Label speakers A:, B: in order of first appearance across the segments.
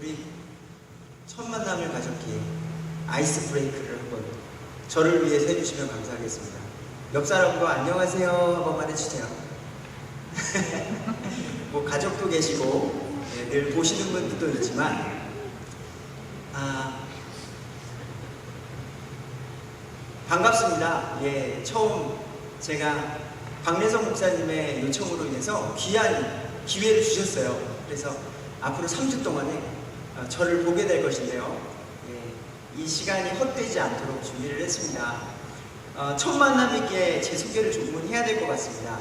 A: 우리 첫 만남을 가졌기에 아이스 브레이크를 한번 저를 위해서 해주시면 감사하겠습니다. 옆 사람과 안녕하세요 한 번만 해주세요. 뭐 가족도 계시고 늘 보시는 분들도 있지만 반갑습니다. 예, 처음 제가 박래성 목사님의 요청으로 인해서 귀한 기회를 주셨어요. 그래서 앞으로 3주 동안에 저를 보게 될 것인데요. 예, 이 시간이 헛되지 않도록 준비를 했습니다. 첫 만남이기에 제 소개를 조금은 해야 될 것 같습니다.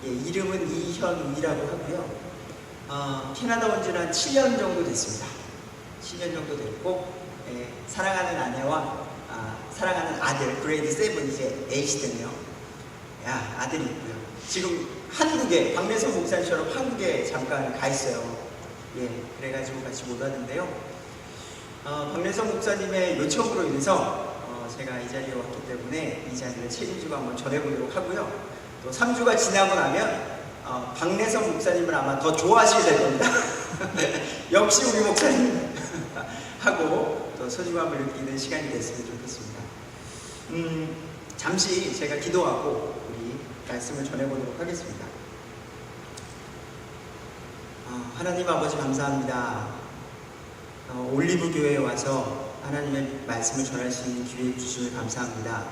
A: 예, 이름은 이현우이라고 하고요. 캐나다 온 지는 한 7년 정도 됐습니다. 7년 정도 됐고, 예, 사랑하는 아내와 사랑하는 아들, 그레이드 7 이제 8이 되네요. 아들이 있고요. 지금 한국에, 박래성 목사님처럼 한국에 잠깐 가 있어요. 예, 그래가지고 같이 못 왔는데요. 박래성 목사님의 요청으로 인해서 제가 이 자리에 왔기 때문에 이 자리를 책임지고 한번 전해보도록 하고요. 또 3주가 지나고 나면 박래성 목사님을 아마 더 좋아하시게 될 겁니다. 역시 우리 목사님 하고 또 소중함을 느끼는 시간이 됐으면 좋겠습니다. 잠시 제가 기도하고 우리 말씀을 전해보도록 하겠습니다. 하나님 아버지 감사합니다. 올리브 교회에 와서 하나님의 말씀을 전할 수 있는 기회를 주시면 감사합니다.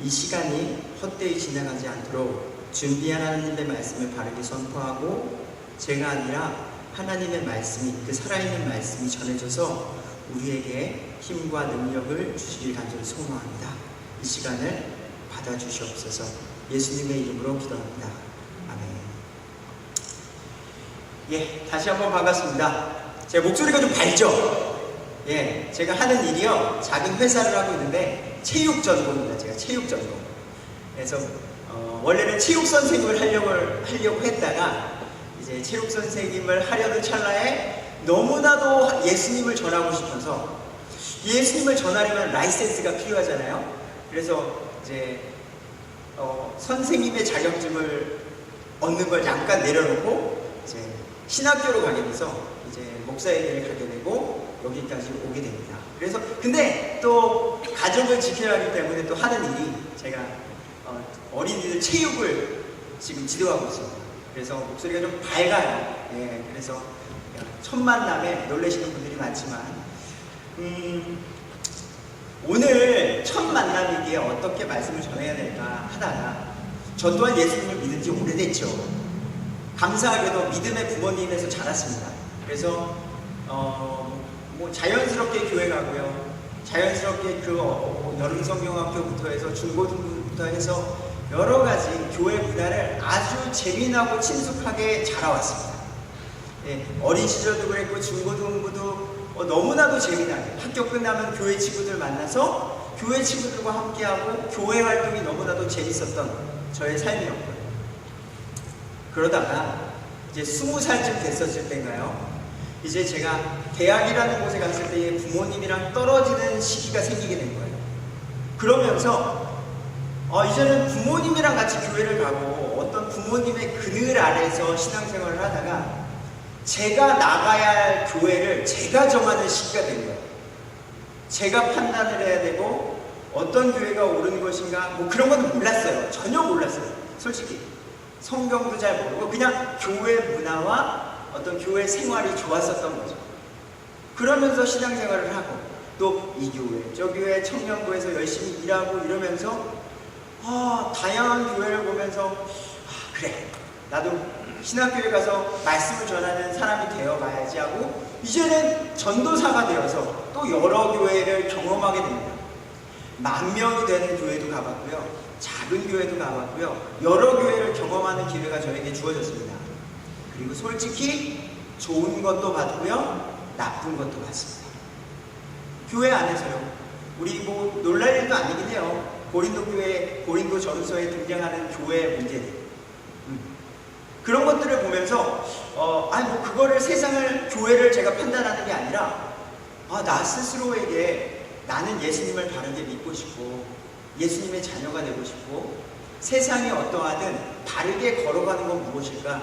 A: 이 시간이 헛되이 지나가지 않도록 준비한 하나님의 말씀을 바르게 선포하고 제가 아니라 하나님의 말씀이, 그 살아있는 말씀이 전해져서 우리에게 힘과 능력을 주시길 간절히 소망합니다. 이 시간을 받아주시옵소서. 예수님의 이름으로 기도합니다. 아멘. 예, 다시 한번 반갑습니다. 제 목소리가 좀 밝죠? 예, 제가 하는 일이요, 작은 회사를 하고 있는데 체육 전공입니다. 제가 체육 전공. 그래서 원래는 체육 선생님을 하려고 했다가 이제 체육 선생님을 하려는 찰나에 너무나도 예수님을 전하고 싶어서, 예수님을 전하려면 라이센스가 필요하잖아요. 그래서 이제 선생님의 자격증을 얻는 걸 잠깐 내려놓고 이제 신학교로 가게 돼서 이제 목사의 길을 가게 되고 여기까지 오게 됩니다. 그래서 근데 또 가족을 지켜야 하기 때문에 또 하는 일이, 제가 어린이들 체육을 지금 지도하고 있습니다. 그래서 목소리가 좀 밝아요. 예, 그래서 첫 만남에 놀라시는 분들이 많지만 오늘 첫 만남이기에 어떻게 말씀을 전해야 될까 하다가 저 또한 예수님을 믿은 지 오래됐죠. 감사하게도 믿음의 부모님에서 자랐습니다. 그래서 뭐 자연스럽게 교회 가고요. 자연스럽게 그 여름성경학교부터 해서 중고등부부터 해서 여러 가지 교회 문화를 아주 재미나고 친숙하게 자라왔습니다. 예, 어린 시절도 그랬고 중고등부도 너무나도 재미나게 학교 끝나면 교회 친구들 만나서 교회 친구들과 함께하고 교회 활동이 너무나도 재밌었던 저의 삶이었고요. 그러다가 이제 20살쯤 됐었을 때인가요? 이제 제가 대학이라는 곳에 갔을 때 부모님이랑 떨어지는 시기가 생기게 된 거예요. 그러면서 이제는 부모님이랑 같이 교회를 가고 어떤 부모님의 그늘 아래에서 신앙생활을 하다가 제가 나가야 할 교회를 제가 정하는 시기가 된 거예요. 제가 판단을 해야 되고 어떤 교회가 옳은 것인가 뭐 그런 건 몰랐어요. 전혀 몰랐어요. 솔직히 성경도 잘 모르고 그냥 교회 문화와 어떤 교회 생활이 좋았었던 거죠. 그러면서 신앙생활을 하고 또 이 교회 저 교회 청년부에서 열심히 일하고 이러면서 다양한 교회를 보면서 그래, 나도 신학교에 가서 말씀을 전하는 사람이 되어봐야지 하고 이제는 전도사가 되어서 또 여러 교회를 경험하게 됩니다. 10,000명이 되는 교회도 가봤고요, 작은 교회도 가봤고요, 여러 교회를 경험하는 기회가 저에게 주어졌습니다. 그리고 솔직히 좋은 것도 봤고요, 나쁜 것도 봤습니다. 교회 안에서요, 우리 뭐 놀랄 일도 아니긴 해요. 고린도 교회, 고린도 전서에 등장하는 교회의 문제들, 그런 것들을 보면서 뭐 그거를 세상을, 교회를 제가 판단하는 게 아니라 나 스스로에게 나는 예수님을 바르게 믿고 싶고 예수님의 자녀가 되고 싶고 세상이 어떠하든 바르게 걸어가는 건 무엇일까?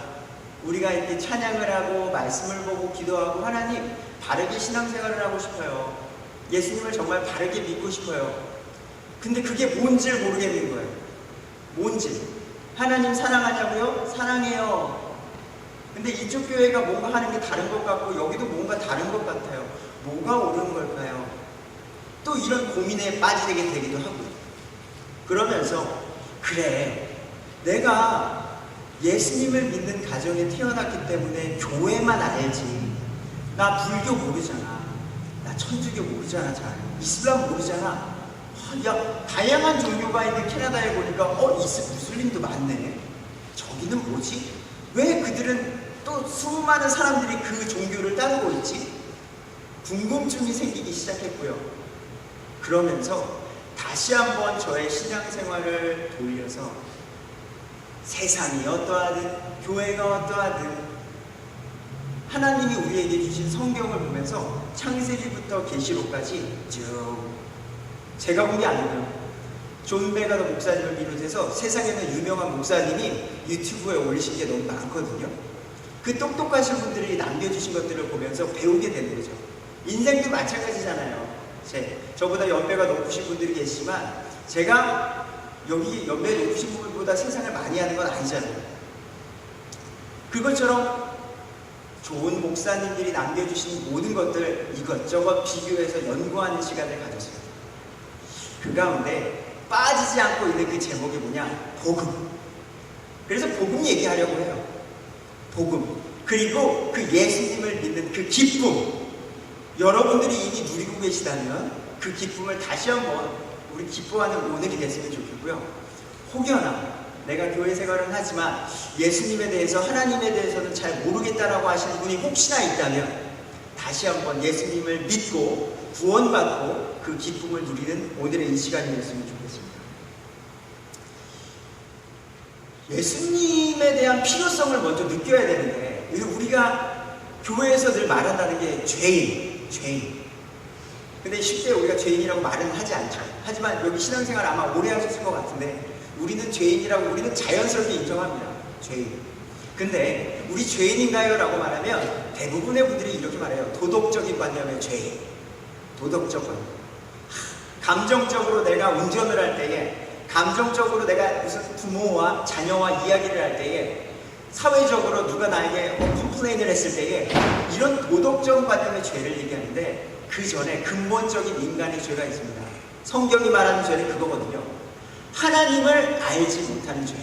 A: 우리가 이렇게 찬양을 하고 말씀을 보고 기도하고 하나님 바르게 신앙생활을 하고 싶어요. 예수님을 정말 바르게 믿고 싶어요. 근데 그게 뭔지를 모르겠는 거예요. 뭔지. 하나님 사랑하냐고요? 사랑해요. 근데 이쪽 교회가 뭔가 하는 게 다른 것 같고 여기도 뭔가 다른 것 같아요. 뭐가 옳은 걸까요? 또 이런 고민에 빠지게 되기도 하고요. 그러면서 그래, 내가 예수님을 믿는 가정에 태어났기 때문에 교회만 알지. 나 불교 모르잖아. 나 천주교 모르잖아. 잘 이슬람 모르잖아. 야, 다양한 종교가 있는 캐나다에 보니까 무슬림도 많네. 저기는 뭐지? 왜 그들은 또 수많은 사람들이 그 종교를 따르고 있지? 궁금증이 생기기 시작했고요. 그러면서 다시 한번 저의 신앙생활을 돌려서 세상이 어떠하든 교회가 어떠하든 하나님이 우리에게 주신 성경을 보면서 창세기부터 계시록까지 쭉 제가 본 게 아니고요. 존 베가더 목사님을 비롯해서 세상에는 유명한 목사님이 유튜브에 올리신 게 너무 많거든요. 그 똑똑하신 분들이 남겨주신 것들을 보면서 배우게 되는 거죠. 인생도 마찬가지잖아요. 저보다 연배가 높으신 분들이 계시지만 제가 여기 연배 높으신 분들보다 세상을 많이 하는 건 아니잖아요. 그것처럼 좋은 목사님들이 남겨주신 모든 것들 이것저것 비교해서 연구하는 시간을 가졌습니다. 그 가운데 빠지지 않고 있는 그 제목이 뭐냐? 복음. 그래서 복음 얘기하려고 해요. 복음. 그리고 그 예수님을 믿는 그 기쁨. 여러분들이 이미 누리고 계시다면 그 기쁨을 다시 한번 우리 기뻐하는 오늘이 됐으면 좋겠고요. 혹여나 내가 교회 생활은 하지만 예수님에 대해서 하나님에 대해서는 잘 모르겠다라고 하시는 분이 혹시나 있다면 다시 한번 예수님을 믿고 구원받고 그 기쁨을 누리는 오늘의 이 시간이 됐으면 좋겠습니다. 예수님에 대한 필요성을 먼저 느껴야 되는데 우리가 교회에서 늘 말한다는 게 죄인. 근데 쉽게 우리가 죄인이라고 말은 하지 않죠. 하지만 여기 신앙생활 아마 오래 하셨을 것 같은데 우리는 죄인이라고 우리는 자연스럽게 인정합니다. 죄인. 근데 우리 죄인인가요? 라고 말하면 대부분의 분들이 이렇게 말해요. 도덕적인 관념의 죄인. 도덕적 관념. 감정적으로 내가 운전을 할 때에 감정적으로 내가 무슨 부모와 자녀와 이야기를 할 때에 사회적으로 누가 나에게 컴플레인을 했을 때에 이런 도덕적 관념의 죄를 얘기하는데 그 전에 근본적인 인간의 죄가 있습니다. 성경이 말하는 죄는 그거거든요. 하나님을 알지 못하는 죄.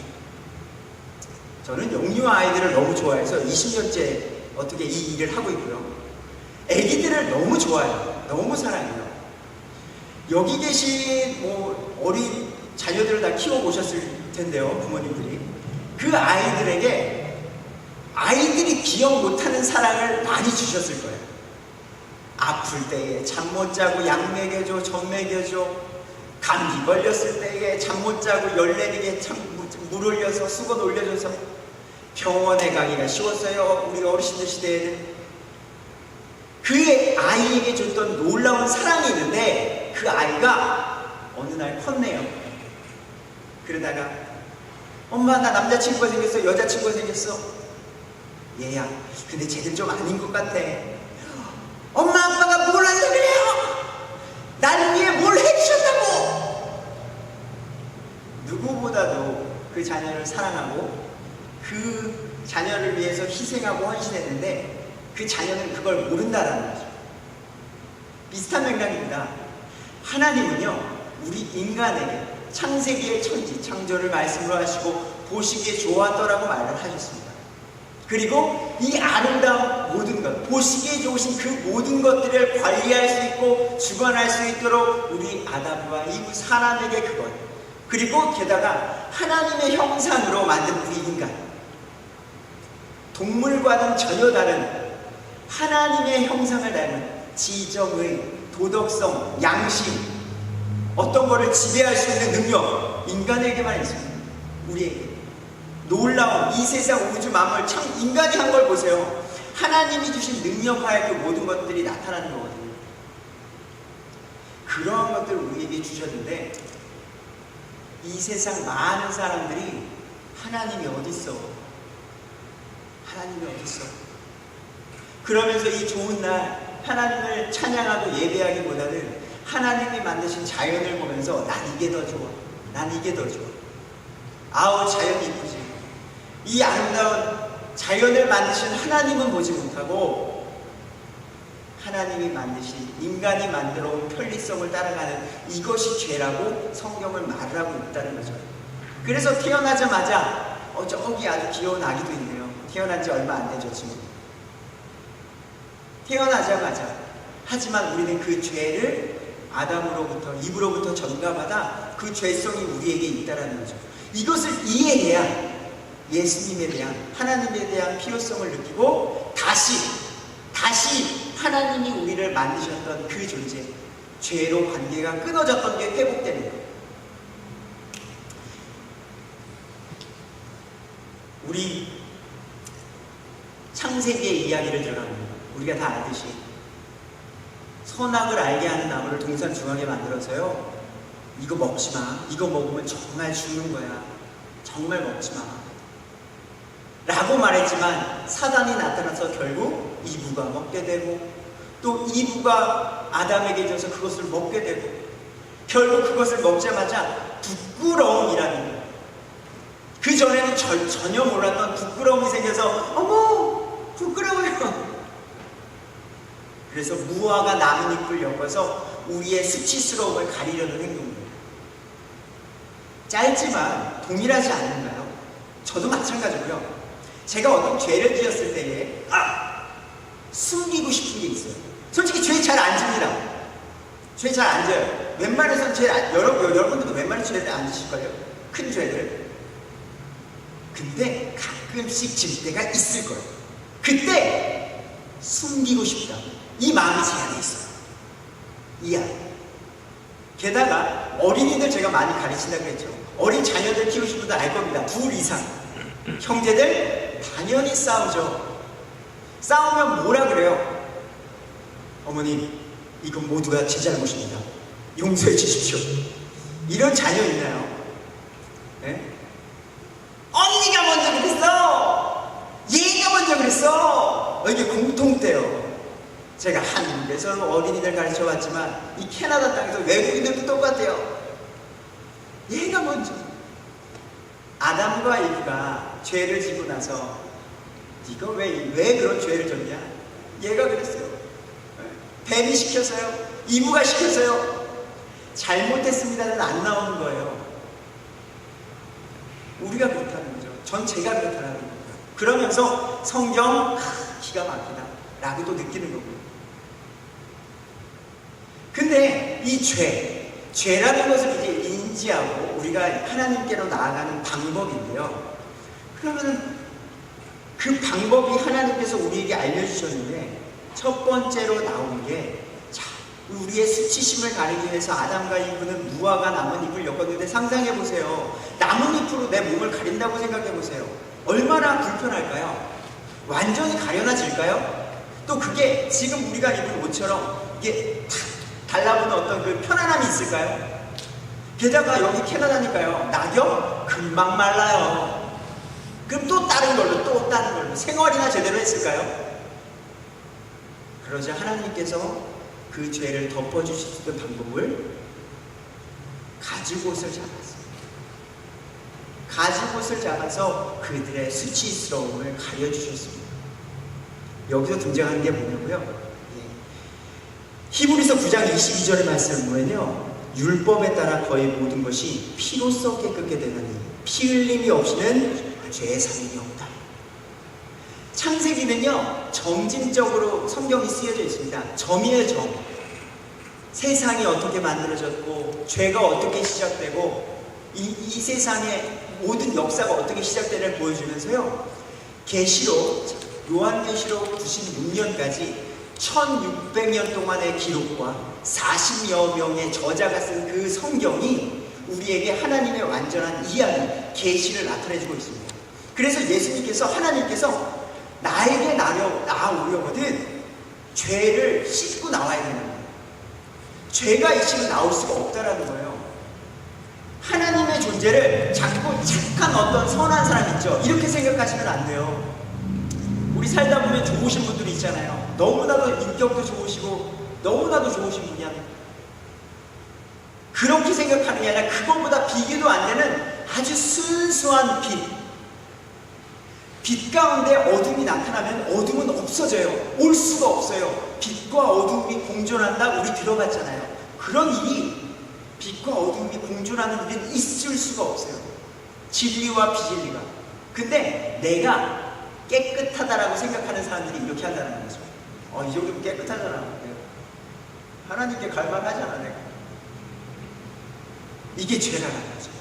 A: 저는 영유아 아이들을 너무 좋아해서 20년째 어떻게 이 일을 하고 있고요. 아기들을 너무 좋아해요. 너무 사랑해요. 여기 계신 어린 자녀들을 다 키워보셨을 텐데요. 부모님들이. 그 아이들이 기억 못하는 사랑을 많이 주셨을 거예요. 아플 때에 잠 못 자고 약 먹여줘, 젖 먹여줘. 감기 걸렸을 때에 잠 못 자고 열내리게 물 올려서 수건 올려줘서 병원에 가기가 쉬웠어요. 우리 어르신들 시대에는. 그 아이에게 줬던 놀라운 사랑이 있는데 그 아이가 어느 날 컸네요. 그러다가 엄마 나 남자친구가 생겼어. 여자친구가 생겼어. 얘야 근데 쟤는 좀 아닌 것 같아. 엄마 아빠가 뭘 하려고 그래요? 날 위해 뭘 해주셨다고. 누구보다도 그 자녀를 사랑하고 그 자녀를 위해서 희생하고 헌신했는데 그 자녀는 그걸 모른다라는 거죠. 비슷한 맥락입니다. 하나님은요 우리 인간에게 창세기의 천지 창조를 말씀으로 하시고 보시기에 좋았더라고 말을 하셨습니다. 그리고 이 아름다운 모든 것, 보시기에 좋으신 그 모든 것들을 관리할 수 있고 주관할 수 있도록 우리 아담과 이브 사람에게 그것, 그리고 게다가 하나님의 형상으로 만든 우리 인간, 동물과는 전혀 다른 하나님의 형상을 닮은 지정의, 도덕성, 양심, 어떤 것을 지배할 수 있는 능력, 인간에게만 있습니다. 우리에게. 놀라운 이 세상 우주 만물 인간이 한 걸 보세요. 하나님이 주신 능력하에 그 모든 것들이 나타나는 거거든요. 그러한 것들을 우리에게 주셨는데 이 세상 많은 사람들이 하나님이 어디 있어? 하나님이 어딨어? 그러면서 이 좋은 날 하나님을 찬양하고 예배하기보다는 하나님이 만드신 자연을 보면서 난 이게 더 좋아. 난 이게 더 좋아. 아우 자연이 이쁘지. 이 아름다운 자연을 만드신 하나님은 보지 못하고 하나님이 만드신 인간이 만들어 온 편리성을 따라가는 이것이 죄라고 성경을 말을 하고 있다는 거죠. 그래서 태어나자마자 저기 아주 귀여운 아기도 있네요. 태어난 지 얼마 안 되죠 지금. 태어나자마자 하지만 우리는 그 죄를 아담으로부터 이브로부터 전가받아 그 죄성이 우리에게 있다는 거죠. 이것을 이해해야 예수님에 대한 하나님에 대한 필요성을 느끼고 다시 하나님이 우리를 만드셨던 그 존재, 죄로 관계가 끊어졌던 게 회복되는 거예요. 우리 창세기의 이야기를 들어갑니다. 우리가 다 알듯이 선악을 알게 하는 나무를 동산 중앙에 만들어서요, 이거 먹지 마. 이거 먹으면 정말 죽는 거야. 정말 먹지 마. 라고 말했지만 사단이 나타나서 결국 이브가 먹게 되고 또 이브가 아담에게 줘서 그것을 먹게 되고 결국 그것을 먹자마자 부끄러움이라는 거예요. 그 전에는 전혀 몰랐던 부끄러움이 생겨서 어머 부끄러워요. 그래서 무화과 나뭇잎을 엮어서 우리의 수치스러움을 가리려는 행동이에요. 짧지만 동일하지 않는가요? 저도 마찬가지고요. 제가 어떤 죄를 지었을 때에 숨기고 싶은 게 있어요. 솔직히 죄 잘 안 집니다. 죄 잘 안 져요. 웬만해서는 여러분들도 웬만한 죄를 안 지실걸요. 큰 죄들. 근데 가끔씩 질 때가 있을 거예요. 그때 숨기고 싶다. 이 마음이 제 안에 있어요. 이 안에. 게다가 어린이들 제가 많이 가르친다고 했죠. 어린 자녀들 키우신 분들 알 겁니다. 2 이상. 형제들 당연히 싸우죠. 싸우면 뭐라 그래요? 어머님, 이건 모두가 제 잘못입니다. 용서해 주십시오. 이런 자녀 있나요? 네? 언니가 먼저 그랬어! 얘가 먼저 그랬어! 이게 공통돼요. 제가 한국에서 어린이들 가르쳐 봤지만 이 캐나다 땅에서 외국인들도 똑같아요. 얘가 먼저. 아담과 이브가 죄를 지고 나서 네가 왜 그런 죄를 졌냐? 얘가 그랬어요. 뱀이 시켜서요. 이브가 시켜서요. 잘못했습니다는 안 나오는 거예요. 우리가 그렇다는 거죠. 전 제가 그렇다는 거예요. 그러면서 성경 기가 막히다 라고도 느끼는 거고요. 근데 이 죄라는 것을 이제 인지하고 우리가 하나님께로 나아가는 방법인데요. 그러면 그 방법이 하나님께서 우리에게 알려주셨는데 첫 번째로 나온 게 우리의 수치심을 가리기 위해서 아담과 이브는 무화과 나뭇잎을 엮었는데 상상해보세요. 나뭇잎으로 내 몸을 가린다고 생각해보세요. 얼마나 불편할까요? 완전히 가려놔질까요? 또 그게 지금 우리가 입은 옷처럼 이게 탁 달라붙는 어떤 그 편안함이 있을까요? 게다가 여기 캐나다니까요. 낙엽 금방 말라요. 그럼 또 다른 걸로 생활이나 제대로 했을까요? 그러자 하나님께서 그 죄를 덮어주실 수 있는 방법을 가죽옷을 잡았어요. 가죽옷을 잡아서 그들의 수치스러움을 가려주셨습니다. 여기서 등장하는 게 뭐냐고요? 히브리서 9장 22절의 말씀을 보면요, 율법에 따라 거의 모든 것이 피로써 깨끗게 되느니 피 흘림이 없이는 죄의 사명이 없다. 창세기는요 점진적으로 성경이 쓰여져 있습니다. 점이에요, 점. 세상이 어떻게 만들어졌고 죄가 어떻게 시작되고 이 세상의 모든 역사가 어떻게 시작되는지를 보여주면서요, 계시록 요한계시록 96년까지 1600년 동안의 기록과 40여 명의 저자가 쓴 그 성경이 우리에게 하나님의 완전한 이야기, 계시를 나타내주고 있습니다. 그래서 예수님께서, 하나님께서 나에게 나오려거든 죄를 씻고 나와야 되는 거예요. 죄가 있으면 나올 수가 없다라는 거예요. 하나님의 존재를 자꾸 착한 어떤 선한 사람 있죠. 이렇게 생각하시면 안 돼요. 우리 살다 보면 좋으신 분들이 있잖아요. 너무나도 인격도 좋으시고 너무나도 좋으신 분이야. 그렇게 생각하는 게 아니라 그것보다 비교도 안 되는 아주 순수한 빛 가운데 어둠이 나타나면 어둠은 없어져요. 올 수가 없어요. 빛과 어둠이 공존한다 우리 들어봤잖아요. 그런 일이 빛과 어둠이 공존하는 일은 있을 수가 없어요. 진리와 비진리가. 근데 내가 깨끗하다라고 생각하는 사람들이 이렇게 한다는 거죠. 이 정도면 깨끗하잖아. 하나님께 갈망하잖아 내가. 이게 죄라는 거죠.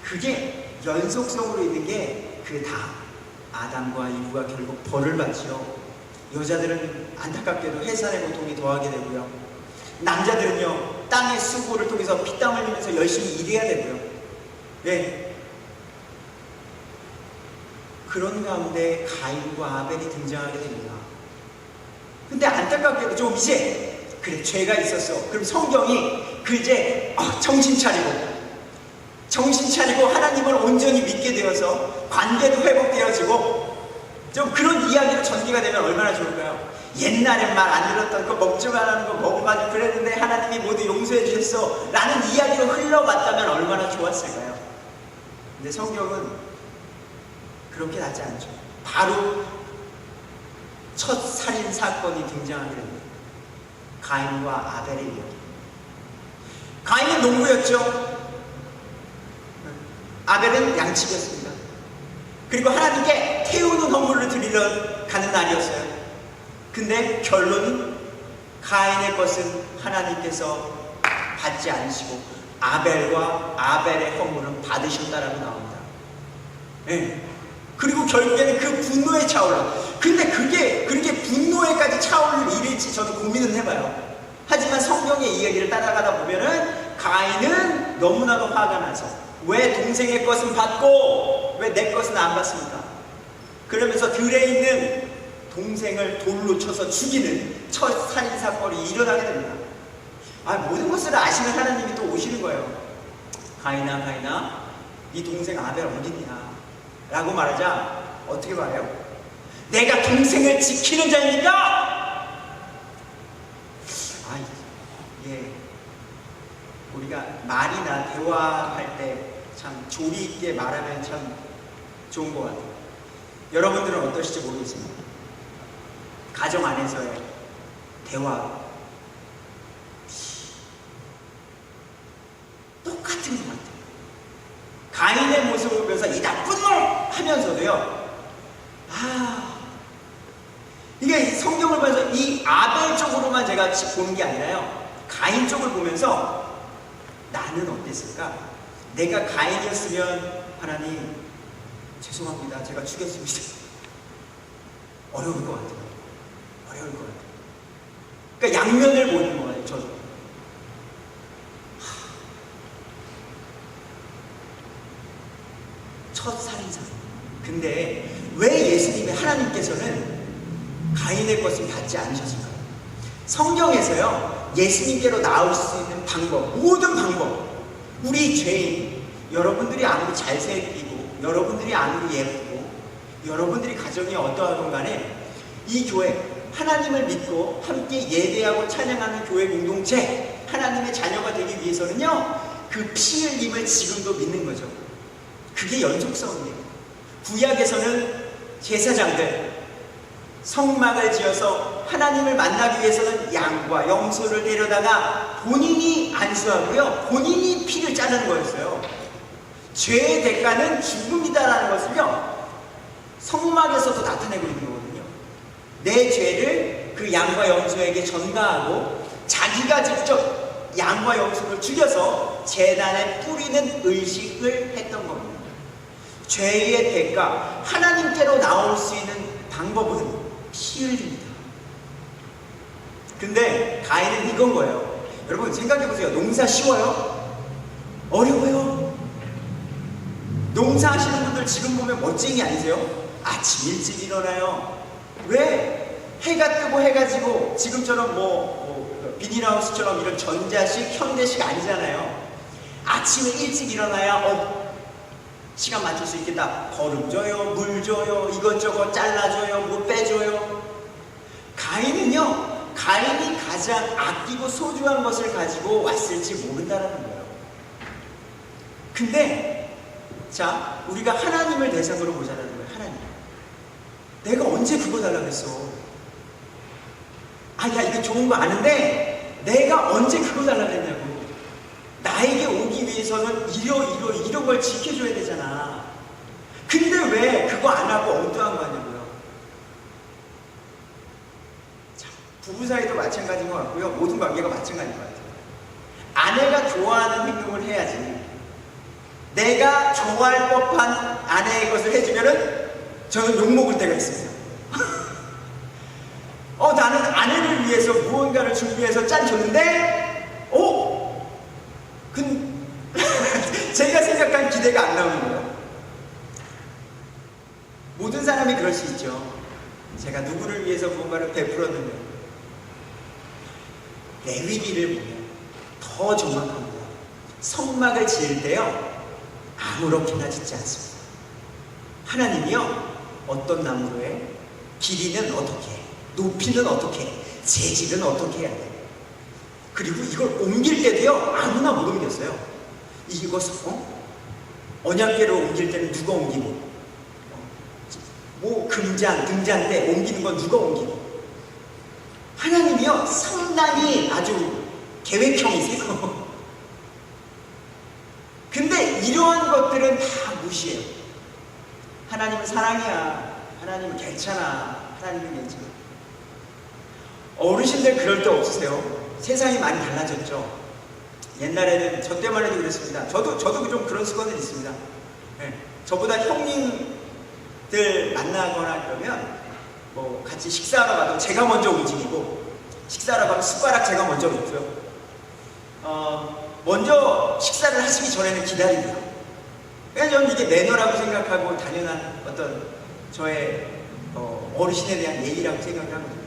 A: 그게 연속성으로 있는 게 그 다 아담과 이브가 결국 벌을 받지요. 여자들은 안타깝게도 해산의 고통이 더하게 되고요. 남자들은요 땅의 수고를 통해서 피땀 흘리면서 열심히 일해야 되고요. 네. 그런 가운데 가인과 아벨이 등장하게 됩니다. 근데 안타깝게도 좀 이제 그래 죄가 있었어. 그럼 성경이 이제 정신 차리고 하나님을 온전히 믿게 되어서 관계도 회복되어지고 좀 그런 이야기로 전개가 되면 얼마나 좋을까요? 옛날엔 말 안 들었던 거 먹지 말라는 거 먹어가지고 그랬는데 하나님이 모두 용서해 주셨어 라는 이야기로 흘러갔다면 얼마나 좋았을까요? 근데 성경은 그렇게 하지 않죠. 바로 첫 살인 사건이 등장하게 됩니다. 가인과 아벨의 이야기. 가인은 농부였죠. 아벨은 양치기였습니다. 그리고 하나님께 태우는 헌물을 드리러 가는 날이었어요. 근데 결론은 가인의 것은 하나님께서 받지 않으시고 아벨과 아벨의 헌물은 받으셨다라고 나옵니다. 네. 그리고 결국에는 그 분노에 차올라. 근데 그게 그렇게 분노에까지 차오를 일일지 저는 고민은 해봐요. 하지만 성경의 이야기를 따라가다 보면은 가인은 너무나도 화가 나서 왜 동생의 것은 받고 왜 내 것은 안 받습니까? 그러면서 들에 있는 동생을 돌로 쳐서 죽이는 첫 살인사건이 일어나게 됩니다. 모든 것을 아시는 하나님이 또 오시는 거예요. 가인아 네 동생 아벨 어딨냐 라고 말하자 어떻게 말해요? 내가 동생을 지키는 자입니까? 예. 우리가 말이나 대화할 때 참 조리 있게 말하면 참 좋은 것 같아요. 여러분들은 어떠실지 모르겠습니다. 가정 안에서의 대화 똑같은 것 같아요. 가인의 모습을 보면서 이 나쁜 놈! 하면서도요. 이게 성경을 보면서 이 아벨 쪽으로만 제가 보는 게 아니라요. 가인 쪽을 보면서 나는 어땠을까? 내가 가인이었으면 하나님 죄송합니다. 제가 죽였습니다. 어려울 것 같아요. 그러니까 양면을 보는 거예요. 저도. 첫 살인사. 근데 왜 예수님의 하나님께서는 가인의 것을 받지 않으셨을까요? 성경에서요 예수님께로 나올 수 있는 방법, 모든 방법, 우리 죄인, 여러분들이 아무리 잘생기고 여러분들이 아무리 예쁘고 여러분들이 가정이 어떠하건 간에 이 교회 하나님을 믿고 함께 예배하고 찬양하는 교회 공동체 하나님의 자녀가 되기 위해서는요 그 피 흘림을 지금도 믿는 거죠. 그게 연속성이에요. 구약에서는 제사장들 성막을 지어서 하나님을 만나기 위해서는 양과 염소를 데려다가 본인이 안수하고요 본인이 피를 짜는 거였어요. 죄의 대가는 죽음이다라는 것을요 성막에서도 나타내고 있는 거거든요. 내 죄를 그 양과 염소에게 전가하고 자기가 직접 양과 염소를 죽여서 제단에 뿌리는 의식을 했던 겁니다. 죄의 대가, 하나님께로 나올 수 있는 방법은 피 흘립니다. 근데 가인은 이건 거예요. 여러분 생각해보세요. 농사 쉬워요? 어려워요. 농사하시는 분들 지금 보면 멋쟁이 아니세요? 아침 일찍 일어나요. 왜? 해가 뜨고 해가 지고 지금처럼 비닐하우스처럼 이런 전자식, 현대식 아니잖아요. 아침에 일찍 일어나야 시간 맞출 수 있겠다. 거름 줘요, 물 줘요, 이것저것 잘라줘요, 뭐 빼줘요. 가인은요, 가인이 가장 아끼고 소중한 것을 가지고 왔을지 모른다는 거예요. 근데 자, 우리가 하나님을 대상으로 보자는 거예요. 하나님, 내가 언제 그거 달라고 했어? 아, 야, 이거 좋은 거 아는데 내가 언제 그거 달라고 했냐고. 나에게 오기 위해서는 이런 걸 지켜줘야 되잖아. 근데 왜 그거 안 하고 엉뚱한 거 하냐고요. 자, 부부 사이도 마찬가지인 것 같고요. 모든 관계가 마찬가지인 것 같아요. 아내가 좋아하는 행동을 해야지. 내가 좋아할 법한 아내의 것을 해주면은 저는 욕먹을 때가 있습니다. 나는 아내를 위해서 무언가를 준비해서 짠 줬는데 제가 생각한 기대가 안 나오는 거예요. 모든 사람이 그럴 수 있죠. 제가 누구를 위해서 무언가를 베풀었는데 레위기를 보면 더 정확합니다. 성막을 지을 때요, 아무렇게나 짓지 않습니다. 하나님이요, 어떤 나무로 해? 길이는 어떻게 해? 높이는 어떻게 해? 재질은 어떻게 해야 돼? 그리고 이걸 옮길 때도요, 아무나 못 옮겼어요. 이것을 언약궤로 옮길 때는 누가 옮기고, 뭐 금잔, 등잔대 옮기는 건 누가 옮기고. 하나님이요, 상당히 아주 계획형이세요. 근데 이러한 것들은 다 무시해요. 하나님은 사랑이야. 하나님은 괜찮아. 하나님은 괜찮아. 어르신들 그럴 데 없으세요? 세상이 많이 달라졌죠. 옛날에는 저 때만 해도 그랬습니다. 저도 좀 그런 습관이 있습니다. 네. 저보다 형님들 만나거나 그러면 뭐 같이 식사하러 가도 제가 먼저 움직이고, 식사하러 가면 숟가락 제가 먼저 놓고요. 먼저 식사를 하시기 전에는 기다립니다. 그러니까 저는 이게 매너라고 생각하고 당연한 어떤 저의 어르신에 대한 예의라고 생각을 하거든요.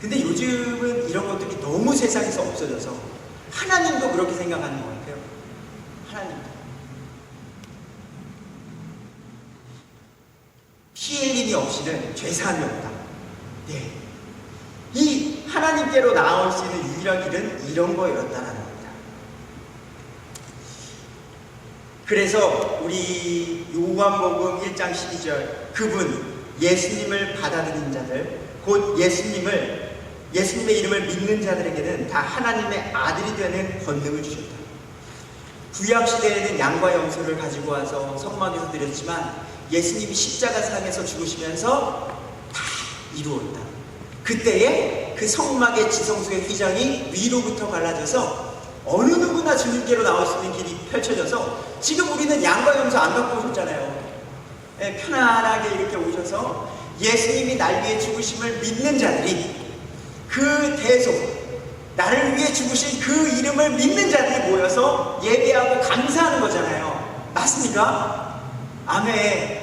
A: 근데 요즘은 이런 것들이 너무 세상에서 없어져서 하나님도 그렇게 생각하는 것 같아요. 하나님도 피 흘림이 없이는 죄사함이 없다. 네. 이 하나님께로 나아올 수 있는 유일한 길은 이런 거였다라는 겁니다. 예수님께서 우리 요한복음 1장 12절 그분 예수님을 받아들인 자들 곧 예수님의 이름을 믿는 자들에게는 다 하나님의 아들이 되는 권능을 주셨다. 구약시대에는 양과 염소를 가지고 와서 성막에서 드렸지만 예수님이 십자가상에서 죽으시면서 다 이루었다. 그때에 그 성막의 지성소의 휘장이 위로부터 갈라져서 어느 누구나 주님께로 나올 수 있는 길이 펼쳐져서 지금 우리는 양과 염소 안 갖고 오셨잖아요. 편안하게 이렇게 오셔서 예수님이 날 위해 죽으심을 믿는 자들이 그 대속 나를 위해 죽으신 그 이름을 믿는 자들이 모여서 예배하고 감사하는 거잖아요. 맞습니까? 아멘.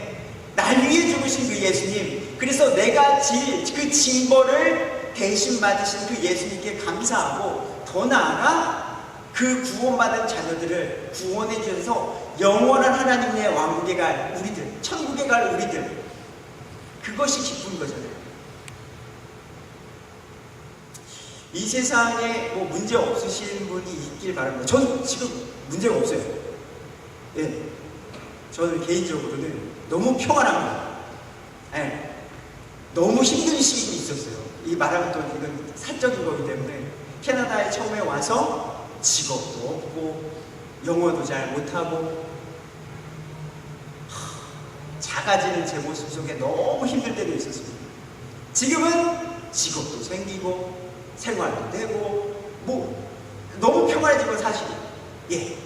A: 날 위해 죽으신 그 예수님, 그래서 내가 그 징벌을 대신 받으신 그 예수님께 감사하고 더 나아가 그 구원받은 자녀들을 구원해 주셔서 영원한 하나님의 왕국에 갈 우리들, 천국에 갈 우리들, 그것이 기쁜 거잖아요. 이 세상에 뭐 문제 없으신 분이 있길 바랍니다. 저는 지금 문제가 없어요. 예, 저는 개인적으로는 너무 평안합니다. 예, 너무 힘든 시기도 있었어요. 이 말하면 또 이건 사적인 거기 때문에 캐나다에 처음에 와서 직업도 없고 영어도 잘 못하고 작아지는 제 모습 속에 너무 힘들 때도 있었습니다. 지금은 직업도 생기고 생활도 되고 뭐 너무 평안해지고 사실이에요. 예.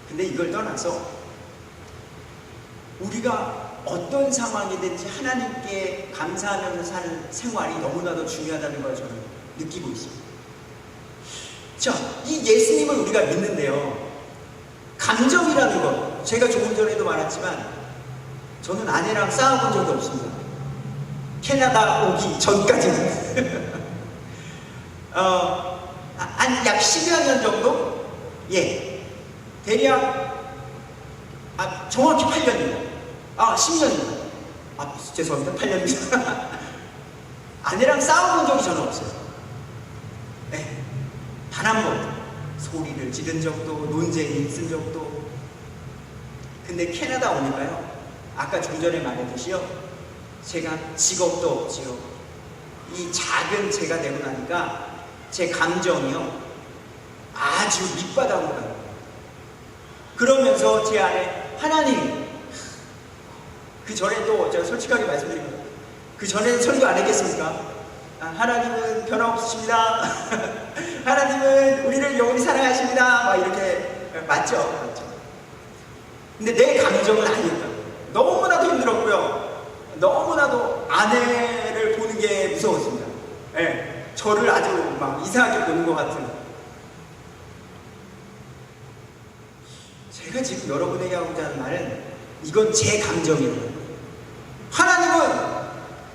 A: 근데 이걸 떠나서 우리가 어떤 상황이든지 하나님께 감사하면서 사는 생활이 너무나도 중요하다는 걸 저는 느끼고 있습니다. 자, 이 예수님을 우리가 믿는데요, 감정이라는 것, 제가 조금 전에도 말했지만 저는 아내랑 싸워본 적이 없습니다. 캐나다 오기 전까지는 한 약 10여 년 정도? 예. 대략 정확히 8년이요. 10년이요. 죄송합니다. 8년입니다. 아내랑 싸워본 적이 저는 없어요. 네. 단 한 번. 소리를 지른 적도, 논쟁이 있은 적도. 근데 캐나다 오니까요. 아까 좀 전에 말했듯이요. 제가 직업도 없지요. 이 작은 제가 되고 나니까 제 감정이요. 아주 밑바닥으로 가요. 그러면서 제 안에 하나님, 그 전에도 제가 솔직하게 말씀드립니다. 그 전에는 설교 안 했겠습니까? 하나님은 변함없으십니다. 하나님은 우리를 영원히 사랑하십니다. 막 이렇게 맞죠? 근데 내 감정은 아니었다고요. 너무나도 힘들었고요. 너무나도 아내를 보는 게 무서웠습니다. 네, 저를 아주 막 이상하게 보는 것 같은. 제가 지금 여러분에게 하고자 하는 말은 이건 제 감정이에요. 하나님은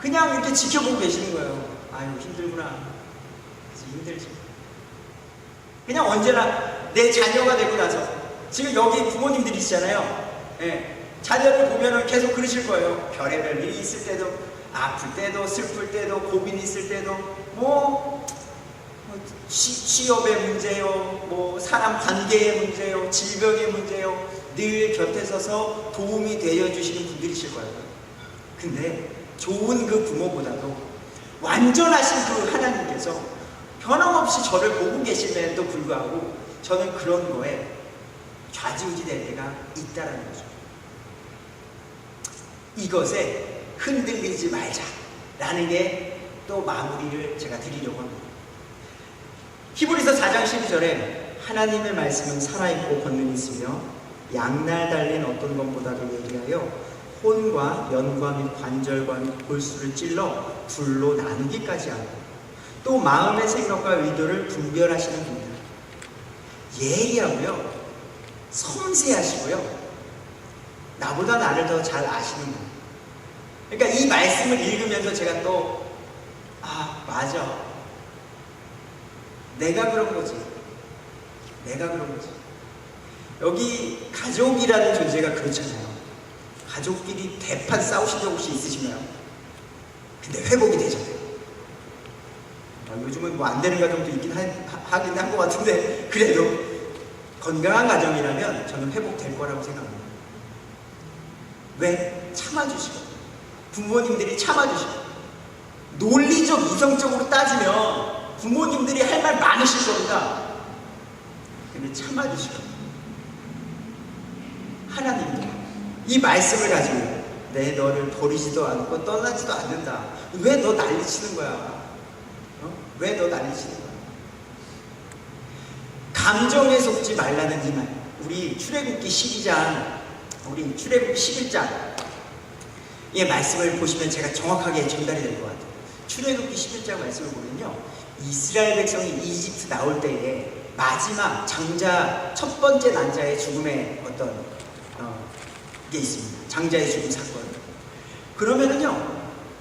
A: 그냥 이렇게 지켜보고 계시는 거예요. 아유, 힘들구나. 그래서 힘들지. 그냥 언제나 내 자녀가 되고 나서, 지금 여기 부모님들이시잖아요. 예, 자녀를 보면은 계속 그러실 거예요. 별의별 일이 있을 때도, 아플 때도, 슬플 때도, 고민이 있을 때도, 취업의 문제요, 사람 관계의 문제요, 질병의 문제요, 늘 곁에 서서 도움이 되어 주시는 분들이실 거예요. 근데 좋은 그 부모보다도 완전하신 그 하나님께서 변함없이 저를 보고 계심에도 불구하고 저는 그런 거에 좌지우지 될 때가 있다라는 거죠. 이것에 흔들리지 말자라는 게 또 마무리를 제가 드리려고 합니다. 히브리서 4장 12절에 하나님의 말씀은 살아있고 권능이 있으며 양날 달린 어떤 것보다도 예리하여 혼과 연과 및 관절과 및 골수를 찔러 둘로 나누기까지 하고 또 마음의 생각과 의도를 분별하시는 분이다. 예리하고요, 섬세하시고요, 나보다 나를 더 잘 아시는 분. 그러니까 이 말씀을 읽으면서 제가 또 맞아, 내가 그런 거지. 여기 가족이라는 존재가 그렇잖아요. 가족끼리 대판 싸우신 적 혹시 있으시나요? 근데 회복이 되잖아요. 요즘은 안 되는 가정도 있긴 하긴 한 것 같은데, 그래도 건강한 가정이라면 저는 회복될 거라고 생각합니다. 왜? 참아주시고, 부모님들이 참아주시고, 논리적 이성적으로 따지면 부모님들이 할 말 많으실 겁니다. 근데 참아주시고, 하나님도 이 말씀을 가지고 내 너를 버리지도 않고 떠나지도 않는다. 왜 너 난리치는 거야? 왜 너 난리치는 거야? 감정에 속지 말라는 이 말. 우리 출애굽기 12장, 우리 출애굽기 11장 이 말씀을 보시면 제가 정확하게 전달이 될 것 같아요. 출애굽기 11장 말씀을 보면요, 이스라엘 백성이 이집트 나올 때에 마지막 장자, 첫 번째 난자의 죽음의 어떤 게 있습니다. 장자의 죽음 사건. 그러면은요,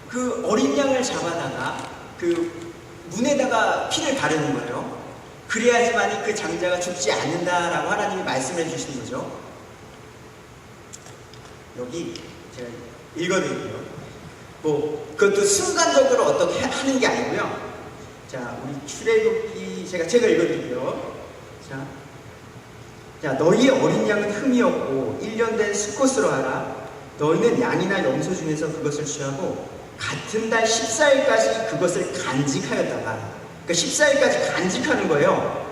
A: 그 어린 양을 잡아다가 그 문에다가 피를 바르는 거예요. 그래야지만 그 장자가 죽지 않는다라고 하나님이 말씀해 주시는 거죠. 여기 제가 읽어드릴게요. 그것도 순간적으로 어떻게 하는 게 아니고요. 자, 우리 출애굽기 제가 읽어드릴게요. 자, 너희의 어린 양은 흠이 없고 1년 된 수컷으로 하라. 너희는 양이나 염소 중에서 그것을 취하고 같은 달 14일까지 그것을 간직하였다가, 그러니까 14일까지 간직하는 거예요.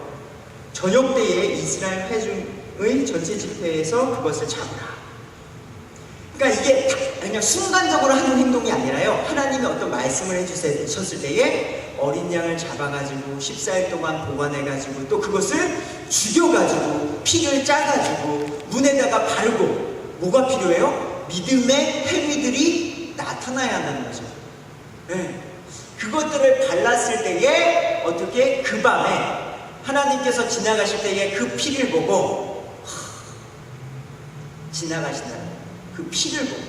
A: 저녁 때에 이스라엘 회중의 전체 집회에서 그것을 잡으라. 그러니까 이게 그냥 순간적으로 하는 행동이 아니라요, 하나님이 어떤 말씀을 해주셨을 때에 어린 양을 잡아가지고 14일 동안 보관해가지고 또 그것을 죽여가지고 피를 짜가지고 문에다가 바르고, 뭐가 필요해요? 믿음의 행위들이 나타나야 한다는 거죠. 네. 그것들을 발랐을 때에 어떻게 그 밤에 하나님께서 지나가실 때에 그 피를 보고 지나가신다는, 그 피를 보고,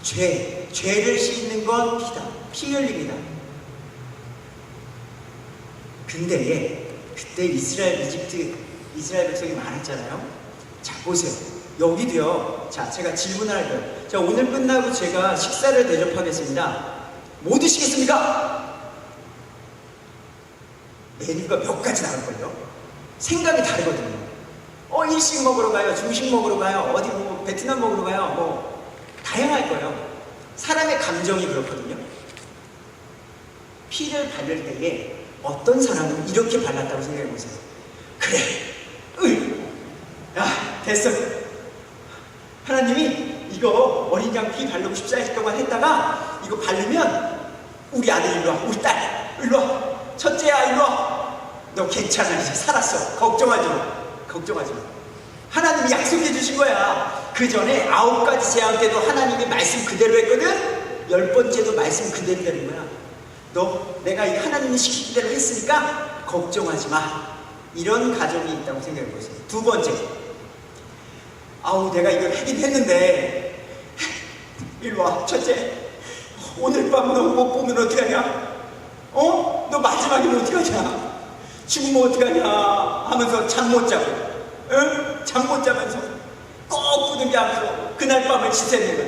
A: 죄를 씻는 건 피다, 피 흘립니다. 근데 그때 이스라엘 백성이 많았잖아요. 자, 보세요. 여기도요. 자, 제가 질문을 할게요. 자, 오늘 끝나고 제가 식사를 대접하겠습니다. 뭐 드시겠습니까? 메뉴가 몇 가지 나올걸요? 생각이 다르거든요. 일식 먹으러 가요, 중식 먹으러 가요, 어디 뭐 베트남 먹으러 가요, 뭐 다양할 거예요. 사람의 감정이 그렇거든요. 피를 바를 때에 어떤 사람은 이렇게 발랐다고 생각해 보세요. 그래, 야, 됐어. 하나님이 이거 어린 양 피 바르고 십자가만 했다가 이거 바르면 우리 아들 일로 와, 우리 딸 일로 와, 첫째야 일로 와. 너 괜찮아, 이제 살았어. 걱정하지 마. 걱정하지 마. 하나님이 약속해 주신 거야. 그 전에 9가지 재앙 때도 하나님이 말씀 그대로 했거든. 10번째도 말씀 그대로 되는 거야. 너 내가 이 하나님이 시킨 대로 했으니까 걱정하지 마. 이런 가정이 있다고 생각해 보세요. 두 번째, 내가 이걸 하긴 했는데 일로 와, 첫째. 오늘 밤 너 못 보면 어떡하냐? 너 마지막이면 어떡하냐? 죽으면 어떡하냐? 하면서 잠 못 자고, 응? 잠 못 자면서 꼭 부둥켜하면서 그날 밤을 지새는 거야.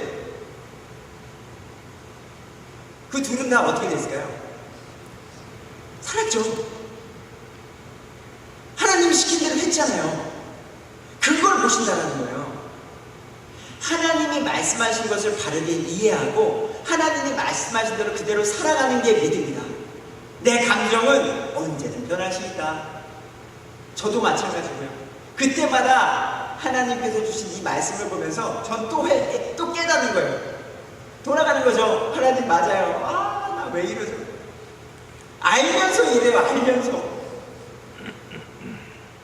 A: 그 둘은 다 어떻게 됐을까요? 살았죠. 하나님이 시킨 대로 했잖아요. 그걸 보신다는 거예요. 하나님이 말씀하신 것을 바르게 이해하고 하나님이 말씀하신 대로 그대로 살아가는 게 믿음이다. 내 감정은 언제든 변할 수 있다. 저도 마찬가지고요. 그때마다 하나님께서 주신 이 말씀을 보면서 전 또 깨닫는 거예요. 돌아가는 거죠. 하나님 맞아요. 나 왜 이러죠? 알면서 이래요. 알면서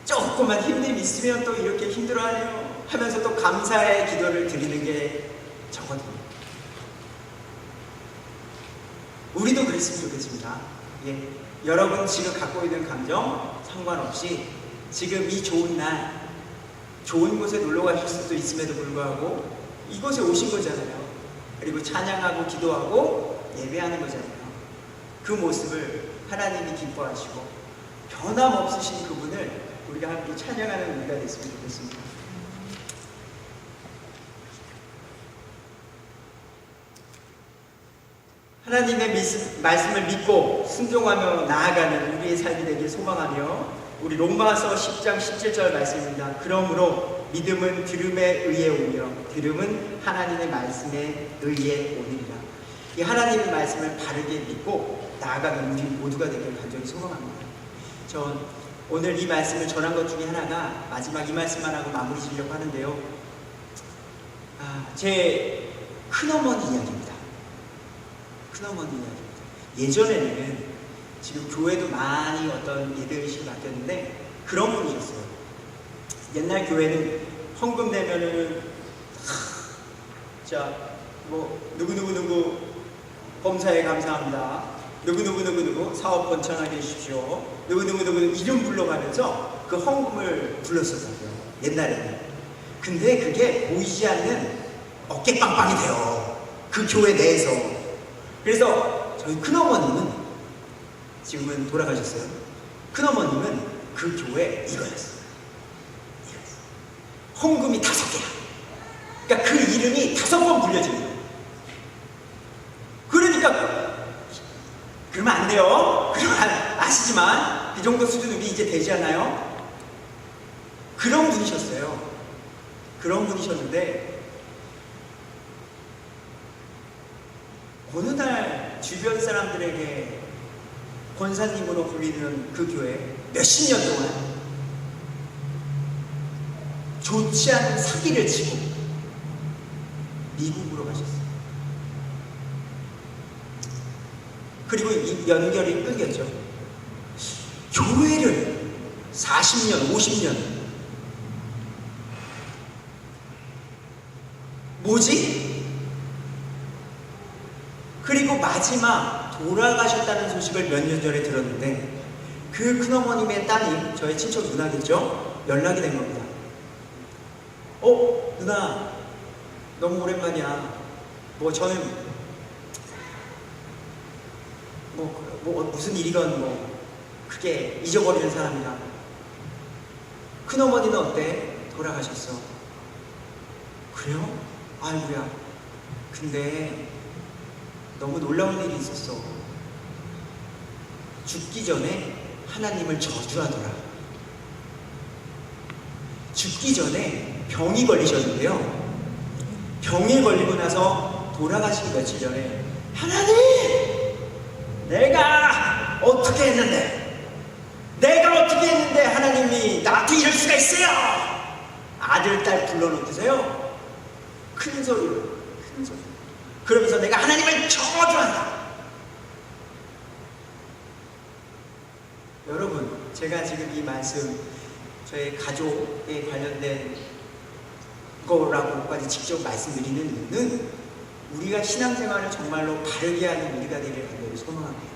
A: 조금만 힘듦 있으면 또 이렇게 힘들어하네요 하면서 또 감사의 기도를 드리는 게 저거든요. 우리도 그랬으면 좋겠습니다. 예. 여러분 지금 갖고 있는 감정 상관없이 지금 이 좋은 날 좋은 곳에 놀러 가실 수도 있음에도 불구하고 이곳에 오신 거잖아요. 그리고 찬양하고 기도하고 예배하는 거잖아요. 그 모습을 하나님이 기뻐하시고 변함없으신 그분을 우리가 함께 찬양하는 우리가 됐으면 좋겠습니다. 하나님의 말씀을 믿고 순종하며 나아가는 우리의 삶이 되길 소망하며 우리 로마서 10장 17절 말씀입니다. 그러므로 믿음은 들음에 의해 오며 들음은 하나님의 말씀에 의해 오느니라. 이 하나님의 말씀을 바르게 믿고 나아가는 우리 모두가 되길 간절히 소망합니다. 전 오늘 이 말씀을 전한 것 중에 하나가 마지막 이 말씀만 하고 마무리 지려고 하는데요. 제 큰어머니 이야기입니다. 큰어머니 이야기입니다. 예전에는 지금 교회도 많이 어떤 예배의식이 바뀌었는데 그런 분이셨어요. 옛날 교회는 헌금 내면은 자, 뭐 누구누구 범사에 감사합니다. 누구누구 사업 번창하게 해주십시오. 누구누구 이름 불러가면서 그 헌금을 불렀었어요. 옛날에는. 근데 그게 보이지 않는 어깨빵빵이 돼요. 그 교회 내에서. 그래서 저희 큰어머님은 지금은 돌아가셨어요. 큰어머님은 그 교회 이거였어요. 헌금이 5개야. 그러니까 그 이름이 5번 불려지는 거예요. 그러니까 그러면 안 돼요. 그러면 아시지만 그 정도 수준 우리 이제 되지 않아요? 그런 분이셨어요. 그런 분이셨는데 어느 날 주변 사람들에게 권사님으로 불리는 그 교회 몇십 년 동안 좋지 않은 사기를 치고 미국으로 가셨어요. 그리고 이 연결이 끊겼죠. 교회를 40년, 50년 뭐지? 그리고 마지막 돌아가셨다는 소식을 몇 년 전에 들었는데 그 큰어머님의 따님, 저의 친척 누나겠죠? 연락이 된 겁니다. 누나 너무 오랜만이야. 뭐 저는 무슨 일이건 크게 잊어버리는 사람이라. 큰어머니는 어때? 돌아가셨어. 그래요? 아이고야. 근데 너무 놀라운 일이 있었어. 죽기 전에 하나님을 저주하더라. 죽기 전에 병이 걸리셨는데요. 병이 걸리고 나서 돌아가시기 며칠 전에 하나님! 내가 어떻게 했는데 하나님이 나한테 이럴 수가 있어요! 아들, 딸 불러놓고서요. 큰 소리로. 그러면서 내가 하나님을 저주한다. 여러분, 제가 지금 이 말씀 저희 가족에 관련된 거라고까지 직접 말씀드리는 이유는 우리가 신앙생활을 정말로 바르게 하는 우리가 되길 간절히 소망합니다.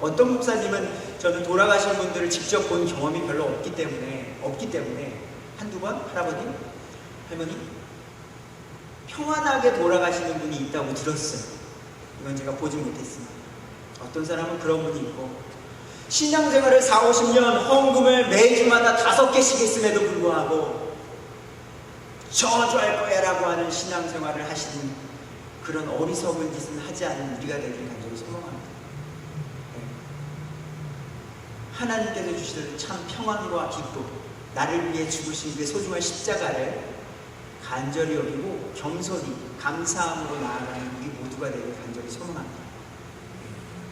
A: 어떤 목사님은 저는 돌아가신 분들을 직접 본 경험이 별로 없기 때문에 한두 번 할아버님, 할머니 평안하게 돌아가시는 분이 있다고 들었어요. 이건 제가 보지 못했습니다. 어떤 사람은 그런 분이 있고 신앙생활을 40-50년 헌금을 매주마다 5개씩 했음에도 불구하고 저주할 거야 라고 하는 신앙생활을 하시는 그런 어리석은 짓은 하지 않은 우리가 되길 간절히 소망합니다. 하나님께서 주시는 참 평안과 기쁨, 나를 위해 죽으신 그 소중한 십자가를 간절히 여기고 겸손히 감사함으로 나아가는 우리 모두가 되길 간절히 소망합니다.